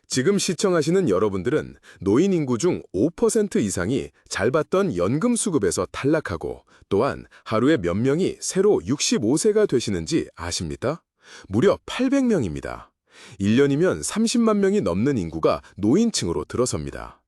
지금 시청하시는 여러분들은 노인 인구 중 5% 이상이 잘 받던 연금 수급에서 탈락하고 또한 하루에 몇 명이 새로 65세가 되시는지 아십니까? 무려 800명입니다. 1년이면 30만 명이 넘는 인구가 노인층으로 들어섭니다.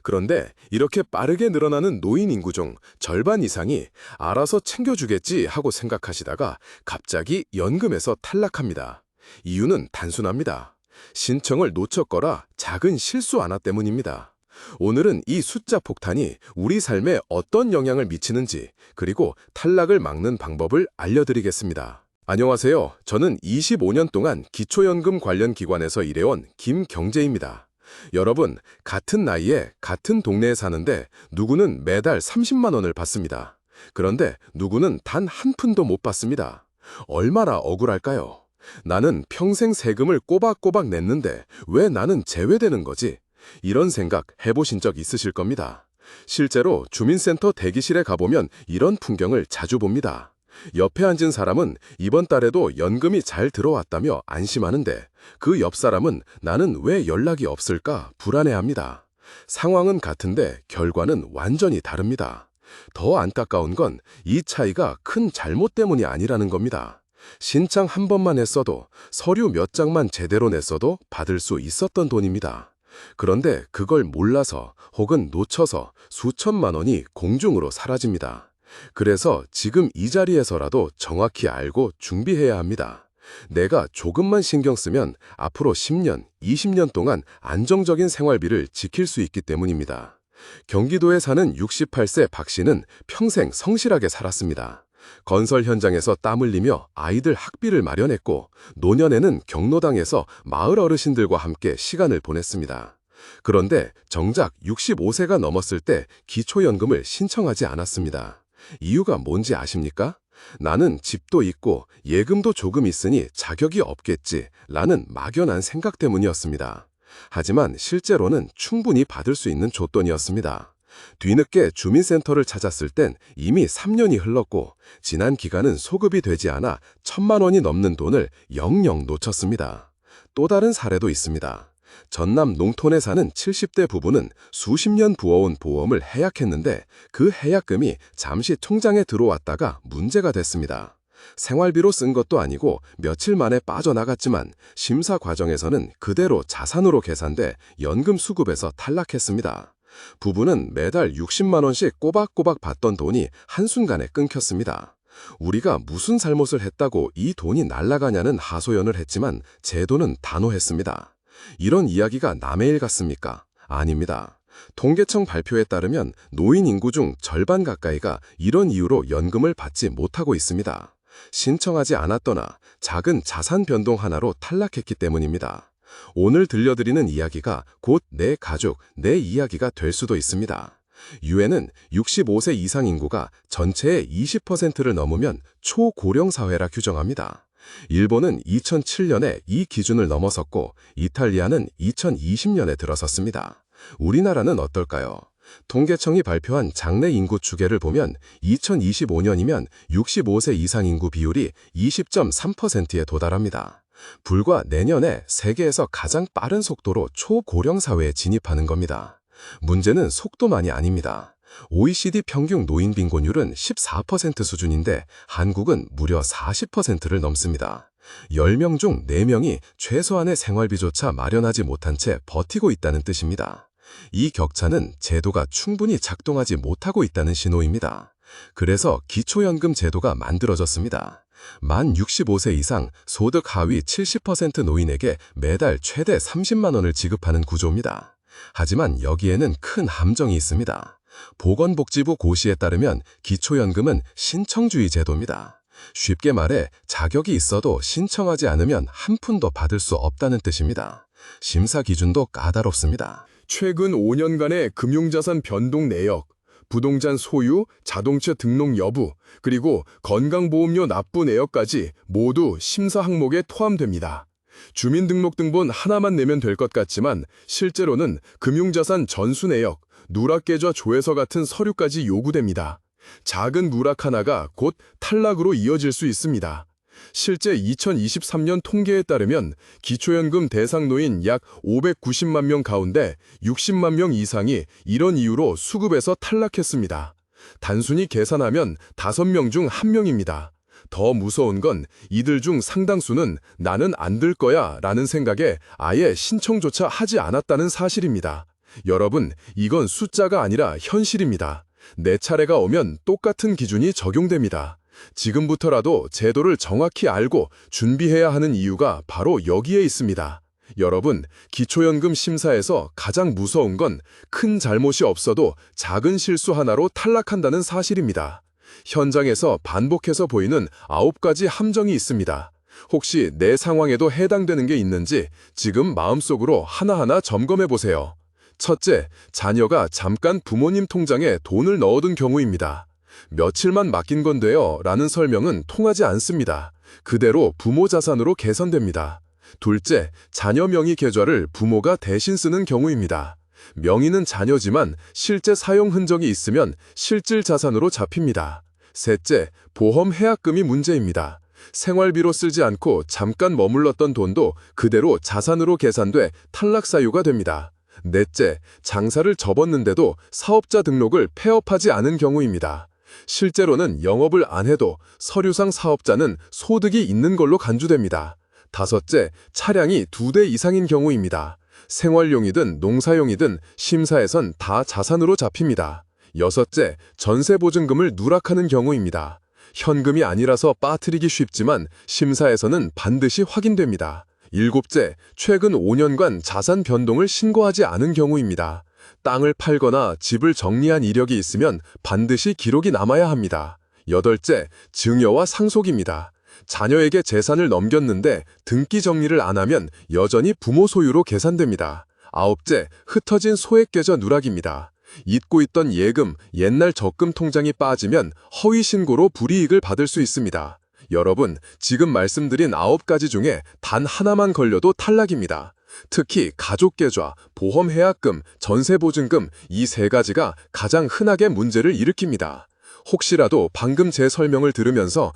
그런데 이렇게 빠르게 늘어나는 노인 인구 중 절반 이상이 알아서 챙겨주겠지 하고 생각하시다가 갑자기 연금에서 탈락합니다. 이유는 단순합니다. 신청을 놓쳤거나 작은 실수 하나 때문입니다. 오늘은 이 숫자 폭탄이 우리 삶에 어떤 영향을 미치는지 그리고 탈락을 막는 방법을 알려드리겠습니다. 안녕하세요. 저는 25년 동안 기초연금 관련 기관에서 일해온 김경재입니다. 여러분, 같은 나이에 같은 동네에 사는데 누구는 매달 30만 원을 받습니다. 그런데 누구는 단 한 푼도 못 받습니다. 얼마나 억울할까요? 나는 평생 세금을 꼬박꼬박 냈는데 왜 나는 제외되는 거지? 이런 생각 해보신 적 있으실 겁니다. 실제로 주민센터 대기실에 가보면 이런 풍경을 자주 봅니다. 옆에 앉은 사람은 이번 달에도 연금이 잘 들어왔다며 안심하는데 그 옆 사람은 나는 왜 연락이 없을까 불안해합니다. 상황은 같은데 결과는 완전히 다릅니다. 더 안타까운 건 이 차이가 큰 잘못 때문이 아니라는 겁니다. 신청 한 번만 했어도 서류 몇 장만 제대로 냈어도 받을 수 있었던 돈입니다. 그런데 그걸 몰라서 혹은 놓쳐서 수천만 원이 공중으로 사라집니다. 그래서 지금 이 자리에서라도 정확히 알고 준비해야 합니다. 내가 조금만 신경 쓰면 앞으로 10년, 20년 동안 안정적인 생활비를 지킬 수 있기 때문입니다. 경기도에 사는 68세 박 씨는 평생 성실하게 살았습니다. 건설 현장에서 땀 흘리며 아이들 학비를 마련했고 노년에는 경로당에서 마을 어르신들과 함께 시간을 보냈습니다. 그런데 정작 65세가 넘었을 때 기초연금을 신청하지 않았습니다. 이유가 뭔지 아십니까? 나는 집도 있고 예금도 조금 있으니 자격이 없겠지 라는 막연한 생각 때문이었습니다. 하지만 실제로는 충분히 받을 수 있는 조건이었습니다. 뒤늦게 주민센터를 찾았을 땐 이미 3년이 흘렀고 지난 기간은 소급이 되지 않아 1,000만 원이 넘는 돈을 영영 놓쳤습니다. 또 다른 사례도 있습니다. 전남 농촌에 사는 70대 부부는 수십 년 부어온 보험을 해약했는데 그 해약금이 잠시 통장에 들어왔다가 문제가 됐습니다. 생활비로 쓴 것도 아니고 며칠 만에 빠져나갔지만 심사 과정에서는 그대로 자산으로 계산돼 연금 수급에서 탈락했습니다. 부부는 매달 60만 원씩 꼬박꼬박 받던 돈이 한순간에 끊겼습니다. 우리가 무슨 잘못을 했다고 이 돈이 날아가냐는 하소연을 했지만 제도는 단호했습니다. 이런 이야기가 남의 일 같습니까? 아닙니다. 통계청 발표에 따르면 노인 인구 중 절반 가까이가 이런 이유로 연금을 받지 못하고 있습니다. 신청하지 않았거나 작은 자산 변동 하나로 탈락했기 때문입니다. 오늘 들려드리는 이야기가 곧 내 가족, 내 이야기가 될 수도 있습니다. 유엔은 65세 이상 인구가 전체의 20%를 넘으면 초고령 사회라 규정합니다. 일본은 2007년에 이 기준을 넘어섰고 이탈리아는 2020년에 들어섰습니다. 우리나라는 어떨까요? 통계청이 발표한 장래 인구 추계를 보면 2025년이면 65세 이상 인구 비율이 20.3%에 도달합니다. 불과 내년에 세계에서 가장 빠른 속도로 초고령 사회에 진입하는 겁니다. 문제는 속도만이 아닙니다. OECD 평균 노인 빈곤율은 14% 수준인데 한국은 무려 40%를 넘습니다. 10명 중 4명이 최소한의 생활비조차 마련하지 못한 채 버티고 있다는 뜻입니다. 이 격차는 제도가 충분히 작동하지 못하고 있다는 신호입니다. 그래서 기초연금 제도가 만들어졌습니다. 만 65세 이상 소득 하위 70% 노인에게 매달 최대 30만 원을 지급하는 구조입니다. 하지만 여기에는 큰 함정이 있습니다. 보건복지부 고시에 따르면 기초연금은 신청주의 제도입니다. 쉽게 말해 자격이 있어도 신청하지 않으면 한 푼도 받을 수 없다는 뜻입니다. 심사 기준도 까다롭습니다. 최근 5년간의 금융자산 변동 내역, 부동산 소유, 자동차 등록 여부, 그리고 건강보험료 납부 내역까지 모두 심사 항목에 포함됩니다. 주민등록등본 하나만 내면 될 것 같지만 실제로는 금융자산 전수 내역, 누락계좌 조회서 같은 서류까지 요구됩니다. 작은 누락 하나가 곧 탈락으로 이어질 수 있습니다. 실제 2023년 통계에 따르면 기초연금 대상 노인 약 590만 명 가운데 60만 명 이상이 이런 이유로 수급에서 탈락했습니다. 단순히 계산하면 5명 중 1명입니다. 더 무서운 건 이들 중 상당수는 나는 안 들 거야 라는 생각에 아예 신청조차 하지 않았다는 사실입니다. 여러분, 이건 숫자가 아니라 현실입니다. 내 차례가 오면 똑같은 기준이 적용됩니다. 지금부터라도 제도를 정확히 알고 준비해야 하는 이유가 바로 여기에 있습니다. 여러분, 기초연금 심사에서 가장 무서운 건 큰 잘못이 없어도 작은 실수 하나로 탈락한다는 사실입니다. 현장에서 반복해서 보이는 9가지 함정이 있습니다. 혹시 내 상황에도 해당되는 게 있는지 지금 마음속으로 하나하나 점검해 보세요. 첫째, 자녀가 잠깐 부모님 통장에 돈을 넣어둔 경우입니다. 며칠만 맡긴 건데요 라는 설명은 통하지 않습니다. 그대로 부모 자산으로 계산됩니다. 둘째, 자녀 명의 계좌를 부모가 대신 쓰는 경우입니다. 명의는 자녀지만 실제 사용 흔적이 있으면 실질 자산으로 잡힙니다. 셋째, 보험 해약금이 문제입니다. 생활비로 쓰지 않고 잠깐 머물렀던 돈도 그대로 자산으로 계산돼 탈락 사유가 됩니다. 넷째, 장사를 접었는데도 사업자 등록을 폐업하지 않은 경우입니다. 실제로는 영업을 안 해도 서류상 사업자는 소득이 있는 걸로 간주됩니다. 다섯째, 차량이 2대 이상인 경우입니다. 생활용이든 농사용이든 심사에선 다 자산으로 잡힙니다. 여섯째, 전세보증금을 누락하는 경우입니다. 현금이 아니라서 빠뜨리기 쉽지만 심사에서는 반드시 확인됩니다. 일곱째, 최근 5년간 자산 변동을 신고하지 않은 경우입니다. 땅을 팔거나 집을 정리한 이력이 있으면 반드시 기록이 남아야 합니다. 여덟째, 증여와 상속입니다. 자녀에게 재산을 넘겼는데 등기 정리를 안 하면 여전히 부모 소유로 계산됩니다. 아홉째, 흩어진 소액계좌 누락입니다. 잊고 있던 예금, 옛날 적금 통장이 빠지면 허위 신고로 불이익을 받을 수 있습니다. 여러분, 지금 말씀드린 9가지 중에 단 하나만 걸려도 탈락입니다. 특히 가족계좌, 보험해약금, 전세보증금 이 3가지가 가장 흔하게 문제를 일으킵니다. 혹시라도 방금 제 설명을 들으면서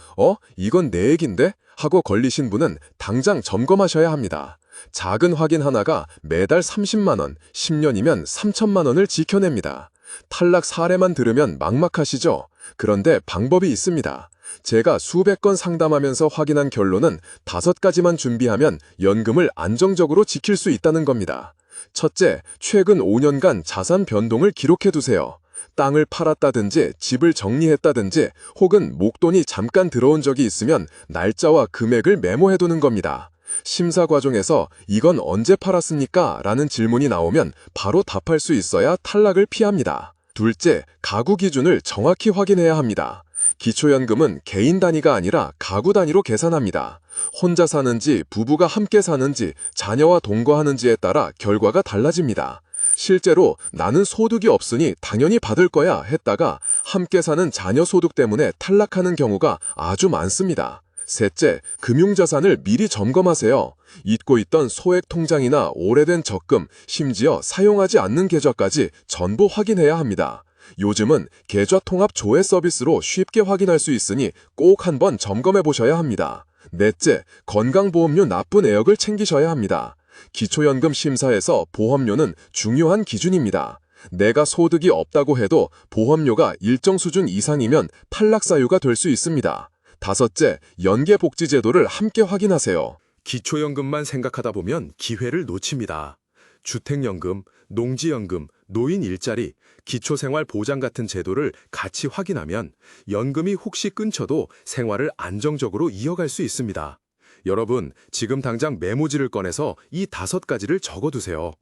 이건 내 얘긴데? 하고 걸리신 분은 당장 점검하셔야 합니다. 작은 확인 하나가 매달 30만 원, 10년이면 3천만 원을 지켜냅니다. 탈락 사례만 들으면 막막하시죠? 그런데 방법이 있습니다. 제가 수백 건 상담하면서 확인한 결론은 5가지만 준비하면 연금을 안정적으로 지킬 수 있다는 겁니다. 첫째, 최근 5년간 자산 변동을 기록해두세요. 땅을 팔았다든지 집을 정리했다든지 혹은 목돈이 잠깐 들어온 적이 있으면 날짜와 금액을 메모해두는 겁니다. 심사 과정에서 이건 언제 팔았습니까? 라는 질문이 나오면 바로 답할 수 있어야 탈락을 피합니다. 둘째, 가구 기준을 정확히 확인해야 합니다. 기초연금은 개인 단위가 아니라 가구 단위로 계산합니다. 혼자 사는지 부부가 함께 사는지 자녀와 동거하는지에 따라 결과가 달라집니다. 실제로 나는 소득이 없으니 당연히 받을 거야 했다가 함께 사는 자녀 소득 때문에 탈락하는 경우가 아주 많습니다. 셋째, 금융자산을 미리 점검하세요. 잊고 있던 소액 통장이나 오래된 적금, 심지어 사용하지 않는 계좌까지 전부 확인해야 합니다. 요즘은 계좌 통합 조회 서비스로 쉽게 확인할 수 있으니 꼭 한번 점검해 보셔야 합니다. 넷째, 건강보험료 납부 내역을 챙기셔야 합니다. 기초연금 심사에서 보험료는 중요한 기준입니다. 내가 소득이 없다고 해도 보험료가 일정 수준 이상이면 탈락 사유가 될 수 있습니다. 다섯째, 연계복지제도를 함께 확인하세요. 기초연금만 생각하다 보면 기회를 놓칩니다. 주택연금, 농지연금, 노인 일자리, 기초생활보장 같은 제도를 같이 확인하면 연금이 혹시 끊쳐도 생활을 안정적으로 이어갈 수 있습니다. 여러분, 지금 당장 메모지를 꺼내서 이 5가지를 적어두세요.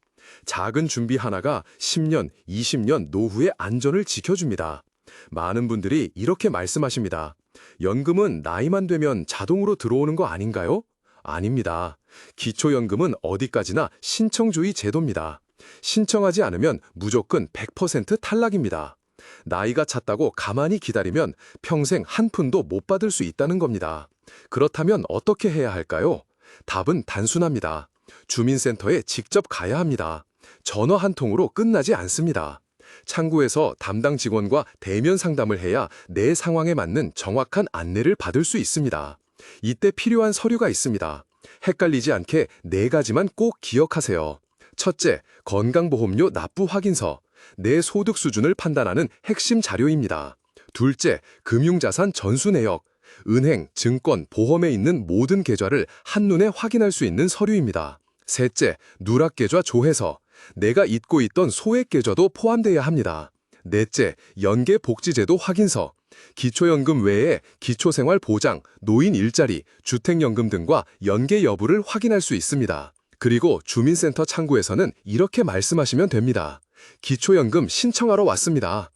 작은 준비 하나가 10년, 20년 노후의 안전을 지켜줍니다. 많은 분들이 이렇게 말씀하십니다. 연금은 나이만 되면 자동으로 들어오는 거 아닌가요? 아닙니다. 기초연금은 어디까지나 신청주의 제도입니다. 신청하지 않으면 무조건 100% 탈락입니다. 나이가 찼다고 가만히 기다리면 평생 한 푼도 못 받을 수 있다는 겁니다. 그렇다면 어떻게 해야 할까요? 답은 단순합니다. 주민센터에 직접 가야 합니다. 전화 한 통으로 끝나지 않습니다. 창구에서 담당 직원과 대면 상담을 해야 내 상황에 맞는 정확한 안내를 받을 수 있습니다. 이때 필요한 서류가 있습니다. 헷갈리지 않게 4가지만 꼭 기억하세요. 첫째, 건강보험료 납부 확인서. 내 소득 수준을 판단하는 핵심 자료입니다. 둘째, 금융자산 전수 내역. 은행, 증권, 보험에 있는 모든 계좌를 한눈에 확인할 수 있는 서류입니다. 셋째, 누락계좌 조회서. 내가 잊고 있던 소액 계좌도 포함돼야 합니다. 넷째, 연계복지제도 확인서. 기초연금 외에 기초생활보장, 노인 일자리, 주택연금 등과 연계 여부를 확인할 수 있습니다. 그리고 주민센터 창구에서는 이렇게 말씀하시면 됩니다. 기초연금 신청하러 왔습니다.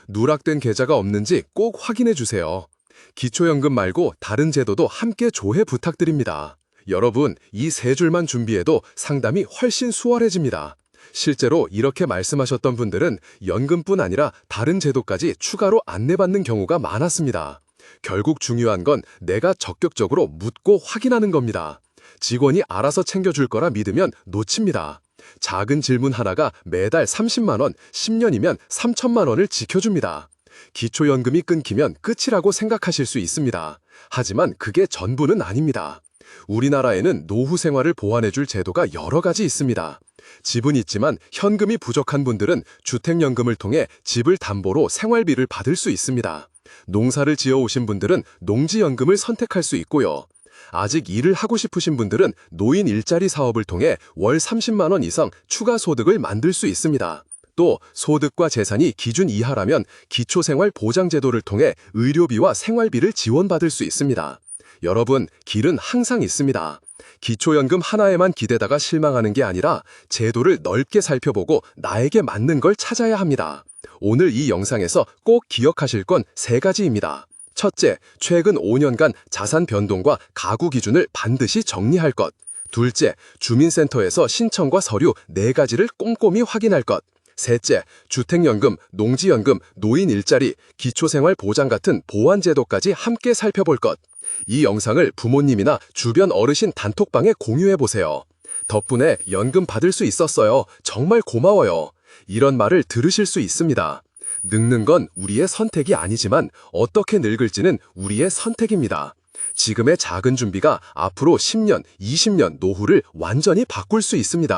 누락된 계좌가 없는지 꼭 확인해 주세요. 기초연금 말고 다른 제도도 함께 조회 부탁드립니다. 여러분, 이 3줄만 준비해도 상담이 훨씬 수월해집니다. 실제로 이렇게 말씀하셨던 분들은 연금뿐 아니라 다른 제도까지 추가로 안내받는 경우가 많았습니다. 결국 중요한 건 내가 적극적으로 묻고 확인하는 겁니다. 직원이 알아서 챙겨줄 거라 믿으면 놓칩니다. 작은 질문 하나가 매달 30만 원, 10년이면 3천만 원을 지켜줍니다. 기초연금이 끊기면 끝이라고 생각하실 수 있습니다. 하지만 그게 전부는 아닙니다. 우리나라에는 노후 생활을 보완해줄 제도가 여러 가지 있습니다. 집은 있지만 현금이 부족한 분들은 주택연금을 통해 집을 담보로 생활비를 받을 수 있습니다. 농사를 지어오신 분들은 농지연금을 선택할 수 있고요. 아직 일을 하고 싶으신 분들은 노인 일자리 사업을 통해 월 30만 원 이상 추가 소득을 만들 수 있습니다. 또 소득과 재산이 기준 이하라면 기초생활보장제도를 통해 의료비와 생활비를 지원받을 수 있습니다. 여러분, 길은 항상 있습니다. 기초연금 하나에만 기대다가 실망하는 게 아니라 제도를 넓게 살펴보고 나에게 맞는 걸 찾아야 합니다. 오늘 이 영상에서 꼭 기억하실 건 3가지입니다. 첫째, 최근 5년간 자산 변동과 가구 기준을 반드시 정리할 것. 둘째, 주민센터에서 신청과 서류 4가지를 꼼꼼히 확인할 것. 셋째, 주택연금, 농지연금, 노인 일자리, 기초생활보장 같은 보완제도까지 함께 살펴볼 것. 이 영상을 부모님이나 주변 어르신 단톡방에 공유해보세요. 덕분에 연금 받을 수 있었어요. 정말 고마워요. 이런 말을 들으실 수 있습니다. 늙는 건 우리의 선택이 아니지만 어떻게 늙을지는 우리의 선택입니다. 지금의 작은 준비가 앞으로 10년, 20년 노후를 완전히 바꿀 수 있습니다.